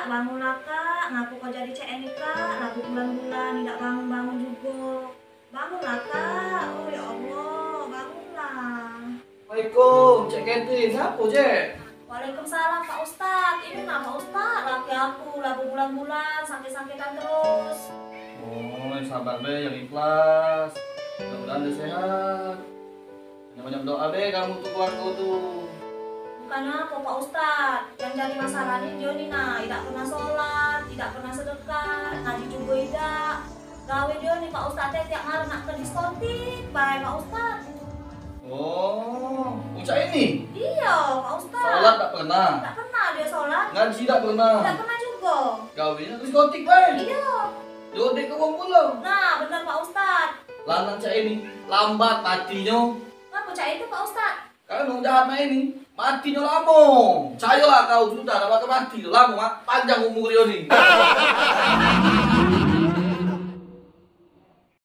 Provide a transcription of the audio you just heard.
bangunlah kak, ngaku kau jadi CNI kak, lagu bulan-bulan tidak bangun-bangun juga. Bangunlah kak, oh ya Allah, bangunlah. Waalaikumsalam, Cek Keti, siapa Cek? Waalaikumsalam Pak Ustadz, ini nama Ustadz, laki aku lagu bulan-bulan, sakit-sakitan terus. Oh, yang sabar be, yang ikhlas. Mudah-mudahan dia sehat. Banyak-banyak doa be, kamu tuh keluarga tuh. Bukan apa Pak Ustadz, yang jadi masalahnya dia nih nah, tidak pernah sholat, tidak pernah sedekah, ngaji juga tidak. Gawe dia nih Pak Ustadz, tiap malam nak ke diskotik, baik Pak Ustadz. Oh, Uca ini? Iya Pak Ustadz. Sholat tak pernah? Tidak pernah dia sholat, Ngaji tak pernah? tidak pernah juga. Gawinnya diskotik be? Iya. Jodoh ke wong pulau. Nah benar Pak Ustadz. Lanang Cek ini, lambat matinya. Ngapa cak itu Pak Ustadz? Karena dong jahat mah ini, matinya lama. Cayolah kau sudah, dapat mati. Lama, panjang umur ini.